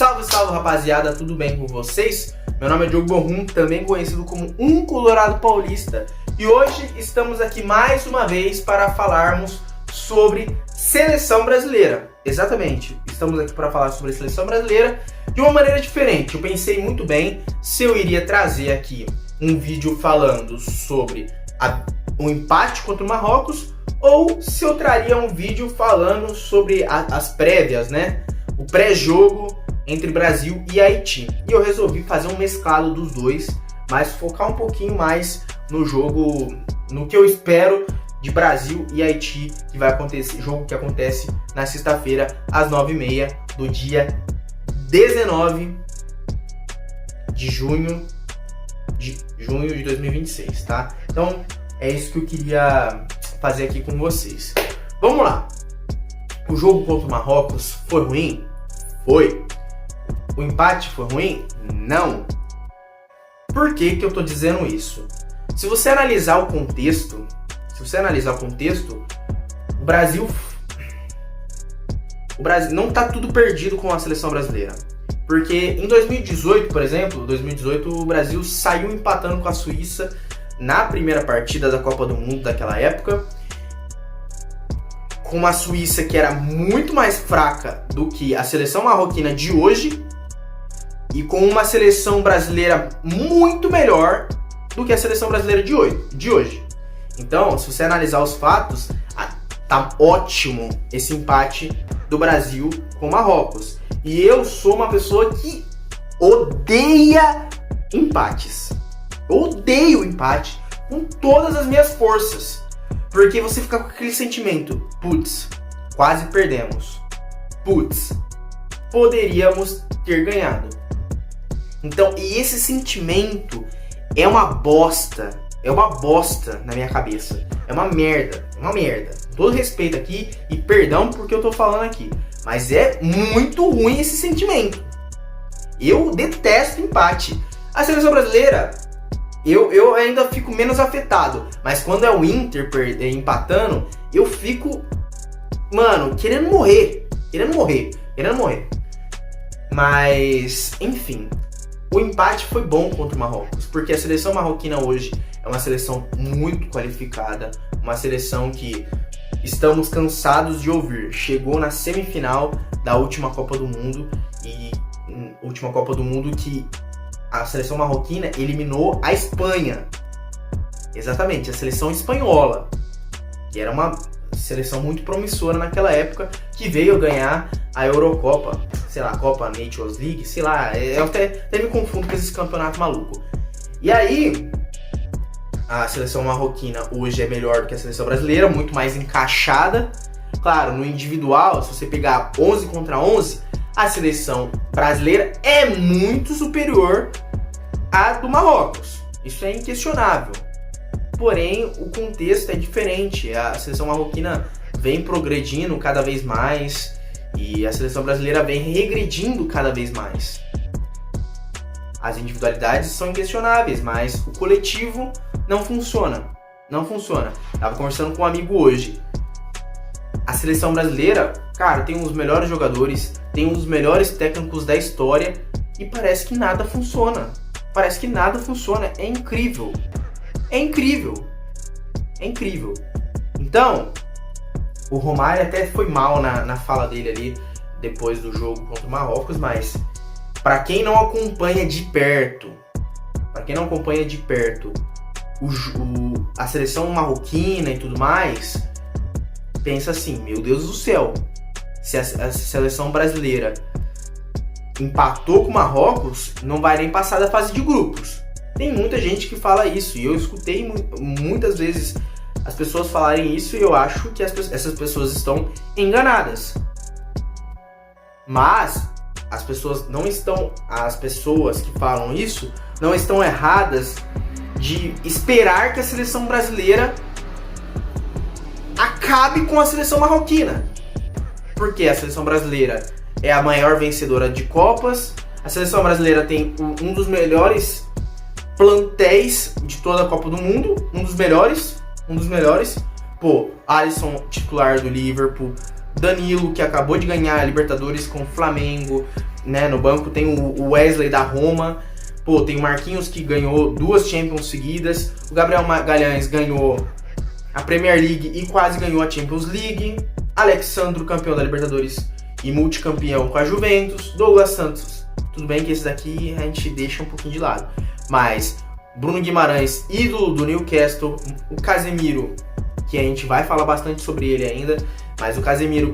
Salve, salve rapaziada, tudo bem com vocês? Meu nome é Diogo Borrum, também conhecido como um Colorado Paulista. E hoje estamos aqui mais uma vez para falarmos sobre seleção brasileira. Exatamente, estamos aqui para falar sobre a seleção brasileira de uma maneira diferente. Eu pensei muito bem se eu iria trazer aqui um vídeo falando sobre o empate contra o Marrocos ou se eu traria um vídeo falando sobre as prévias, né? O pré-jogo entre Brasil e Haiti. E eu resolvi fazer um mesclado dos dois, mas focar um pouquinho mais no jogo, no que eu espero de Brasil e Haiti, que vai acontecer, jogo que acontece na sexta-feira às 9h30 do dia 19 de junho de 2026, tá? Então é isso que eu queria fazer aqui com vocês. Vamos lá. O jogo contra o Marrocos foi ruim? Foi. O empate foi ruim? Não. Por que que eu tô dizendo isso? Se você analisar o contexto, o Brasil não tá tudo perdido com a seleção brasileira. Porque em 2018, por exemplo, o Brasil saiu empatando com a Suíça na primeira partida da Copa do Mundo daquela época, com uma Suíça que era muito mais fraca do que a seleção marroquina de hoje e com uma seleção brasileira muito melhor do que a seleção brasileira de hoje. Então, se você analisar os fatos, tá ótimo esse empate do Brasil com o Marrocos. E eu sou uma pessoa que odeia empates. Eu odeio empate com todas as minhas forças. Porque você fica com aquele sentimento, putz, quase perdemos. Putz, poderíamos ter ganhado. Então, e esse sentimento é uma bosta na minha cabeça. É uma merda. Com todo respeito aqui e perdão porque eu tô falando aqui, mas é muito ruim esse sentimento. Eu detesto empate. A seleção brasileira, eu ainda fico menos afetado, mas quando é o Inter empatando, eu fico, mano, querendo morrer. Mas, enfim, o empate foi bom contra o Marrocos, porque a seleção marroquina hoje é uma seleção muito qualificada, uma seleção que estamos cansados de ouvir. Chegou na semifinal da última Copa do Mundo, que a seleção marroquina eliminou a Espanha. Exatamente, a seleção espanhola, que era uma seleção muito promissora naquela época, que veio ganhar a Eurocopa, sei lá, Copa Nations League, sei lá, eu até me confundo com esses campeonatos malucos. E aí, a seleção marroquina hoje é melhor do que a seleção brasileira, muito mais encaixada. Claro, no individual, se você pegar 11 contra 11, a seleção brasileira é muito superior à do Marrocos. Isso é inquestionável. Porém, o contexto é diferente. A seleção marroquina vem progredindo cada vez mais e a seleção brasileira vem regredindo cada vez mais. As individualidades são inquestionáveis, mas o coletivo não funciona. Tava conversando com um amigo hoje. A seleção brasileira, cara, tem um dos melhores jogadores, tem um dos melhores técnicos da história e parece que nada funciona. É incrível. Então, o Romário até foi mal na fala dele ali depois do jogo contra o Marrocos, mas para quem não acompanha de perto, a seleção marroquina e tudo mais, pensa assim, meu Deus do céu, se a seleção brasileira empatou com o Marrocos, não vai nem passar da fase de grupos. Tem muita gente que fala isso, e eu escutei muitas vezes as pessoas falarem isso, e eu acho que essas pessoas estão enganadas. Mas as pessoas que falam isso não estão erradas de esperar que a seleção brasileira acabe com a seleção marroquina. Porque a seleção brasileira é a maior vencedora de Copas, a seleção brasileira tem um dos melhores plantéis de toda a Copa do Mundo, um dos melhores. Pô, Alisson, titular do Liverpool, Danilo, que acabou de ganhar a Libertadores com o Flamengo, né? No banco tem o Wesley da Roma. Pô, tem o Marquinhos que ganhou 2 Champions seguidas. O Gabriel Magalhães ganhou a Premier League e quase ganhou a Champions League. Alexandro, campeão da Libertadores e multicampeão com a Juventus. Douglas Santos, tudo bem que esse daqui a gente deixa um pouquinho de lado. Mas Bruno Guimarães, ídolo do Newcastle. O Casemiro, que a gente vai falar bastante sobre ele ainda. Mas o Casemiro,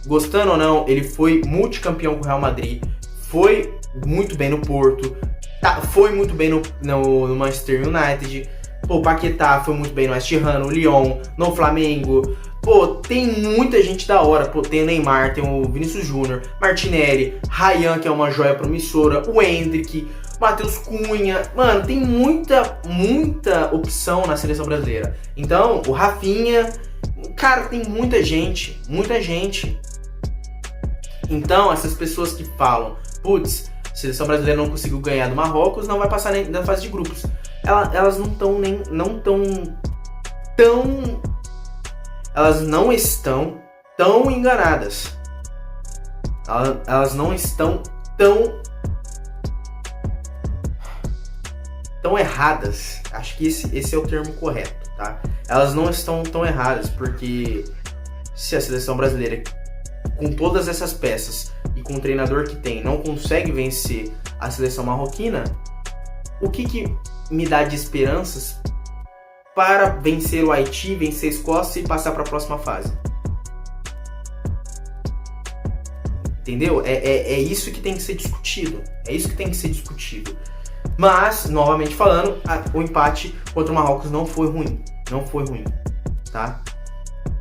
gostando ou não, ele foi multicampeão com o Real Madrid. Foi muito bem no Porto. Foi muito bem no Manchester United. Pô, o Paquetá foi muito bem no West Ham, no Lyon, no Flamengo. Pô, tem muita gente da hora. Pô, tem o Neymar, tem o Vinícius Júnior, Martinelli, Ryan, que é uma joia promissora, o Endrick, Matheus Cunha. Mano, tem muita opção na seleção brasileira. Então, o Rafinha. Cara, tem muita gente. Então, essas pessoas que falam, putz, a seleção brasileira não conseguiu ganhar do Marrocos, não vai passar nem da fase de grupos. Elas não estão tão enganadas. Elas não estão tão erradas. Acho que esse é o termo correto, tá? Elas não estão tão erradas, porque se a seleção brasileira, com todas essas peças e com o treinador que tem, não consegue vencer a seleção marroquina, o que me dá de esperanças para vencer o Haiti, vencer a Escócia e passar para a próxima fase? Entendeu? É isso que tem que ser discutido. Mas, novamente falando, o empate contra o Marrocos não foi ruim, tá?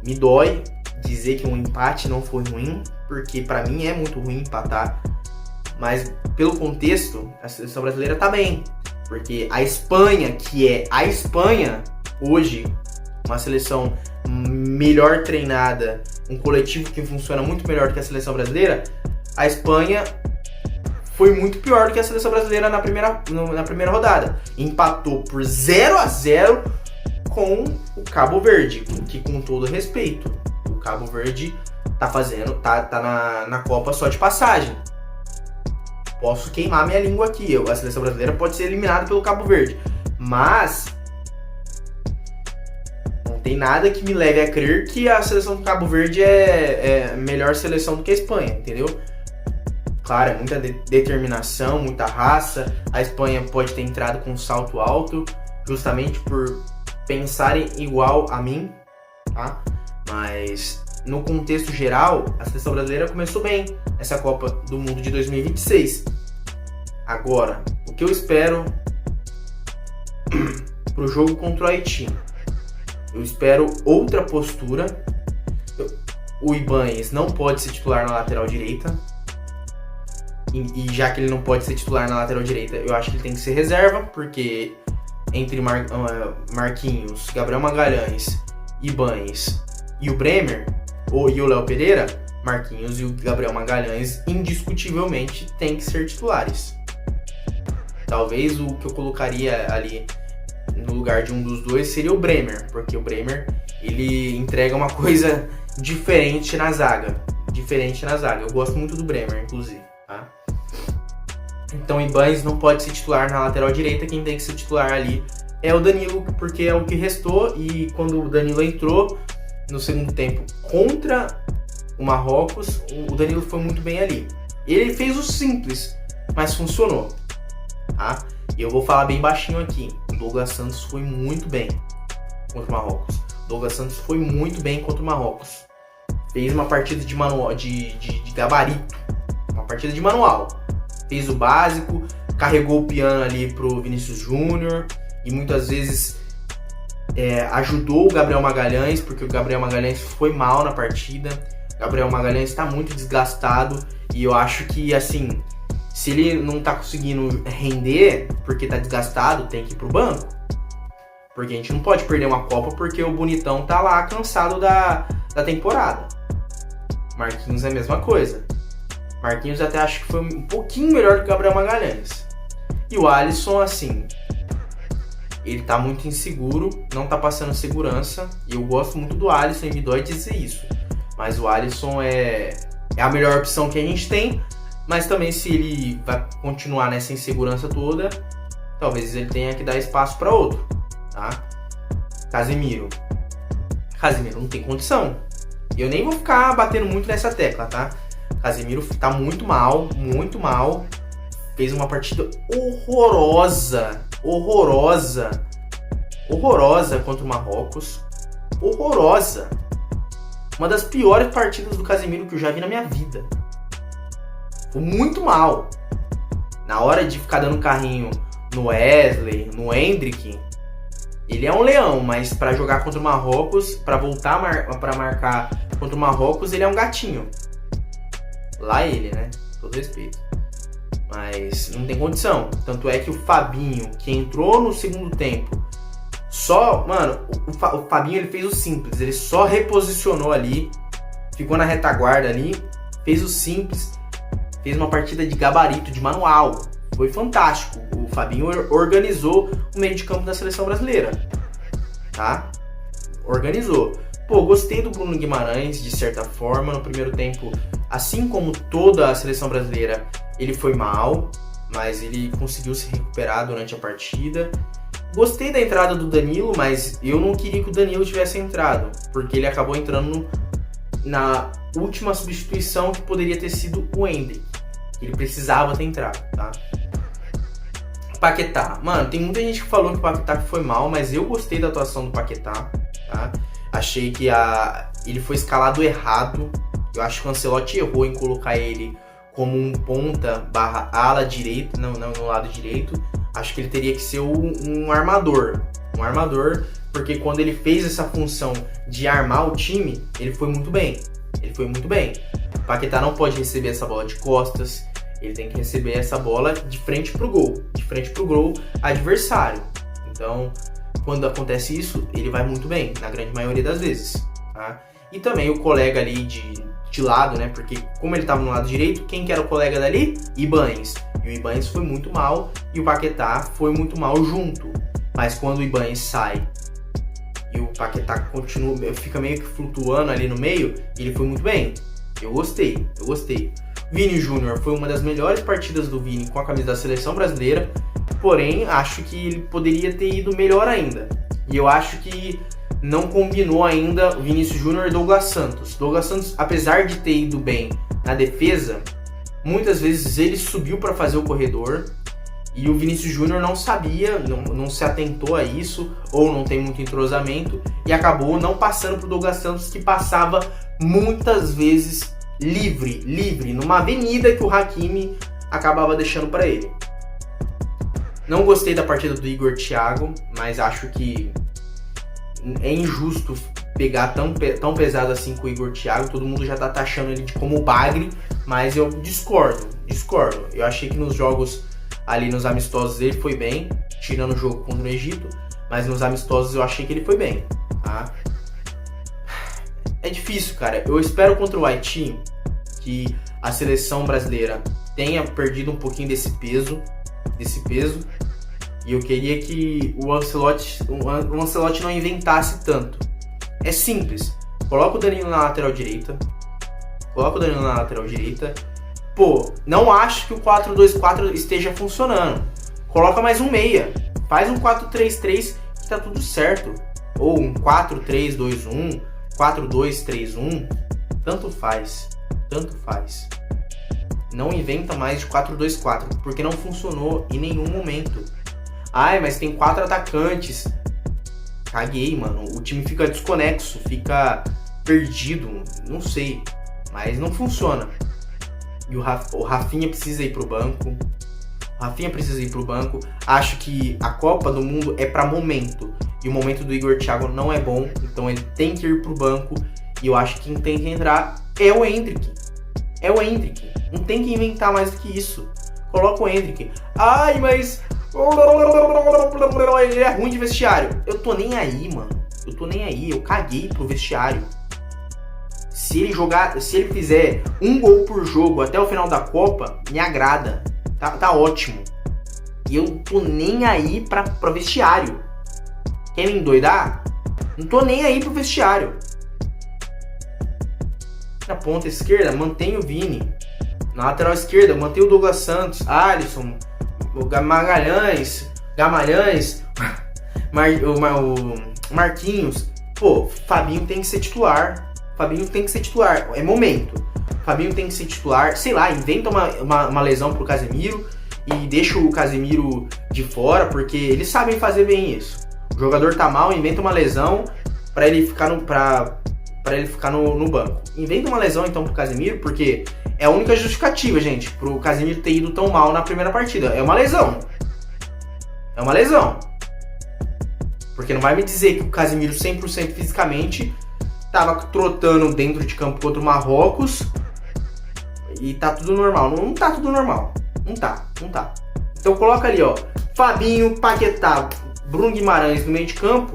Me dói dizer que um empate não foi ruim, porque pra mim é muito ruim empatar, mas pelo contexto, a seleção brasileira tá bem, porque a Espanha, que é a Espanha, hoje, uma seleção melhor treinada, um coletivo que funciona muito melhor do que a seleção brasileira, a Espanha foi muito pior do que a seleção brasileira na primeira rodada. Empatou por 0-0 com o Cabo Verde, que, com todo respeito, o Cabo Verde tá na Copa só de passagem. Posso queimar minha língua aqui, a seleção brasileira pode ser eliminada pelo Cabo Verde, mas não tem nada que me leve a crer que a seleção do Cabo Verde é a melhor seleção do que a Espanha, entendeu? Claro, é muita determinação, muita raça. A Espanha pode ter entrado com um salto alto, justamente por pensarem igual a mim, tá? Mas no contexto geral, a seleção brasileira começou bem essa Copa do Mundo de 2026. Agora, o que eu espero pro jogo contra o Haiti? Eu espero outra postura. O Ibañez não pode ser titular na lateral direita. E já que ele não pode ser titular na lateral direita, eu acho que ele tem que ser reserva, porque entre Marquinhos, Gabriel Magalhães, Ibañez e o Bremer, e o Léo Pereira, Marquinhos e o Gabriel Magalhães indiscutivelmente têm que ser titulares. Talvez o que eu colocaria ali no lugar de um dos dois seria o Bremer, porque o Bremer, ele entrega uma coisa diferente na zaga. Eu gosto muito do Bremer, inclusive. Tá? Então o Ibañez não pode ser titular na lateral direita, quem tem que ser titular ali é o Danilo, porque é o que restou, e quando o Danilo entrou no segundo tempo contra o Marrocos, o Danilo foi muito bem ali. Ele fez o simples, mas funcionou. Tá? E eu vou falar bem baixinho aqui, o Douglas Santos foi muito bem contra o Marrocos. Fez uma partida de manual, de gabarito, uma partida de manual. Fez o básico, carregou o piano ali pro Vinícius Júnior e muitas vezes ajudou o Gabriel Magalhães, porque o Gabriel Magalhães foi mal na partida. O Gabriel Magalhães está muito desgastado e eu acho que, assim, se ele não tá conseguindo render porque tá desgastado, tem que ir pro banco. Porque a gente não pode perder uma Copa porque o bonitão tá lá cansado da temporada. Marquinhos é a mesma coisa. Marquinhos até acho que foi um pouquinho melhor que o Gabriel Magalhães. E o Alisson, assim, ele tá muito inseguro, não tá passando segurança. E eu gosto muito do Alisson e me dói dizer isso. Mas o Alisson é a melhor opção que a gente tem. Mas também se ele vai continuar nessa insegurança toda, talvez ele tenha que dar espaço para outro, tá? Casemiro não tem condição. Eu nem vou ficar batendo muito nessa tecla, tá? Casemiro tá muito mal. Fez uma partida horrorosa contra o Marrocos. Horrorosa. Uma das piores partidas do Casemiro que eu já vi na minha vida. Foi muito mal. Na hora de ficar dando carrinho no Wesley, no Endrick, ele é um leão, mas pra jogar contra o Marrocos, pra voltar pra marcar contra o Marrocos, ele é um gatinho. Lá ele, né? Todo respeito. Mas não tem condição. Tanto é que o Fabinho, que entrou no segundo tempo, o Fabinho ele fez o simples. Ele só reposicionou ali, ficou na retaguarda ali, fez o simples, fez uma partida de gabarito, de manual. Foi fantástico. O Fabinho organizou o meio de campo da seleção brasileira. Tá? Organizou. Pô, gostei do Bruno Guimarães, de certa forma. No primeiro tempo, assim como toda a seleção brasileira, ele foi mal, mas ele conseguiu se recuperar durante a partida. Gostei da entrada do Danilo, mas eu não queria que o Danilo tivesse entrado, porque ele acabou entrando na última substituição, que poderia ter sido o Endrick. Ele precisava ter entrado, tá? Paquetá. Mano, tem muita gente que falou que o Paquetá foi mal, mas eu gostei da atuação do Paquetá, tá? Achei que ele foi escalado errado. Eu acho que o Ancelotti errou em colocar ele como um ponta / ala direito, não no lado direito. Acho que ele teria que ser um armador. Um armador, porque quando ele fez essa função de armar o time, ele foi muito bem. O Paquetá não pode receber essa bola de costas, ele tem que receber essa bola de frente pro gol adversário. Então, quando acontece isso, ele vai muito bem, na grande maioria das vezes, tá? E também o colega ali de lado, né? Porque como ele estava no lado direito, quem que era o colega dali? Ibañez. E o Ibañez foi muito mal e o Paquetá foi muito mal junto. Mas quando o Ibañez sai e o Paquetá continua, fica meio que flutuando ali no meio, ele foi muito bem. Eu gostei. Vini Júnior, foi uma das melhores partidas do Vini com a camisa da seleção brasileira, porém acho que ele poderia ter ido melhor ainda. E eu acho que não combinou ainda o Vinícius Júnior e Douglas Santos. Douglas Santos, apesar de ter ido bem na defesa, muitas vezes ele subiu para fazer o corredor e o Vinícius Júnior não sabia, não se atentou a isso, ou não tem muito entrosamento, e acabou não passando para o Douglas Santos, que passava muitas vezes livre, numa avenida que o Hakimi acabava deixando para ele. Não gostei da partida do Igor Thiago, mas acho que é injusto pegar tão pesado assim com o Igor Thiago. Todo mundo já tá taxando ele como bagre, mas eu discordo. Eu achei que nos jogos ali, nos amistosos, ele foi bem, tirando o jogo contra o Egito, mas nos amistosos eu achei que ele foi bem, tá? É difícil, cara. Eu espero contra o Haiti que a seleção brasileira tenha perdido um pouquinho desse peso, e eu queria que o Ancelotti não inventasse tanto. É simples. Coloca o Danilo na lateral direita. Pô, não acho que o 4-2-4 esteja funcionando. Coloca mais um meia. Faz um 4-3-3 que tá tudo certo. Ou um 4-3-2-1, 4-2-3-1. Tanto faz. Não inventa mais de 4-2-4, porque não funcionou em nenhum momento. Ai, mas tem 4 atacantes. Caguei, mano. O time fica desconexo, fica perdido, não sei. Mas não funciona. E o Rafinha precisa ir pro banco. Acho que a Copa do Mundo é pra momento. E o momento do Igor Thiago não é bom. Então ele tem que ir pro banco. E eu acho que quem tem que entrar é o Endrick. Não tem que inventar mais do que isso. Coloca o Endrick. Ai, mas ele é ruim de vestiário. Eu tô nem aí, mano. Eu caguei pro vestiário. Se ele fizer um gol por jogo até o final da Copa, me agrada. Tá ótimo. E eu tô nem aí pra vestiário. Quer me endoidar? Não tô nem aí pro vestiário. Na ponta esquerda, mantém o Vini. Na lateral esquerda, eu mantenho o Douglas Santos, Alisson, o Magalhães, o Marquinhos. Pô, Fabinho tem que ser titular. É momento. Fabinho tem que ser titular. Sei lá, inventa uma lesão pro Casemiro e deixa o Casemiro de fora, porque eles sabem fazer bem isso. O jogador tá mal, inventa uma lesão pra ele ficar no banco. Inventa uma lesão então pro Casemiro, porque é a única justificativa, gente, pro Casemiro ter ido tão mal na primeira partida. É uma lesão. Porque não vai me dizer que o Casemiro 100% fisicamente tava trotando dentro de campo contra o Marrocos e tá tudo normal. Não tá tudo normal. Não tá. Então coloca ali, ó, Fabinho, Paquetá, Bruno Guimarães no meio de campo,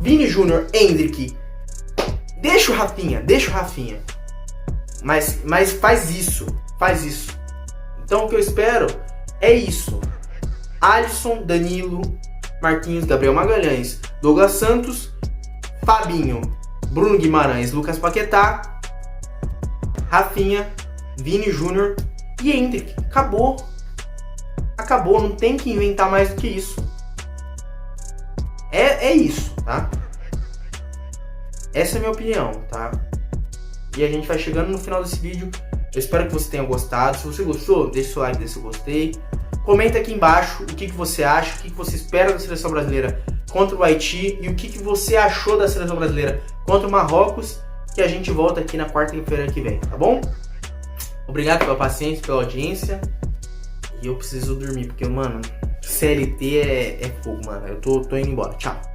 Vini Júnior, Endrick. Deixa o Rafinha. Mas faz isso. Então o que eu espero é isso. Alisson, Danilo, Marquinhos, Gabriel Magalhães, Douglas Santos, Fabinho, Bruno Guimarães, Lucas Paquetá, Rafinha, Vini Júnior e Endrick. Acabou, não tem que inventar mais do que isso. É isso, tá? Essa é a minha opinião, tá? E a gente vai chegando no final desse vídeo. Eu espero que você tenha gostado. Se você gostou, deixa o like, deixa o gostei. Comenta aqui embaixo o que você acha, o que você espera da seleção brasileira contra o Haiti e o que você achou da seleção brasileira contra o Marrocos, que a gente volta aqui na quarta-feira que vem, tá bom? Obrigado pela paciência, pela audiência. E eu preciso dormir, porque, mano, CLT é fogo, mano. Eu tô indo embora. Tchau.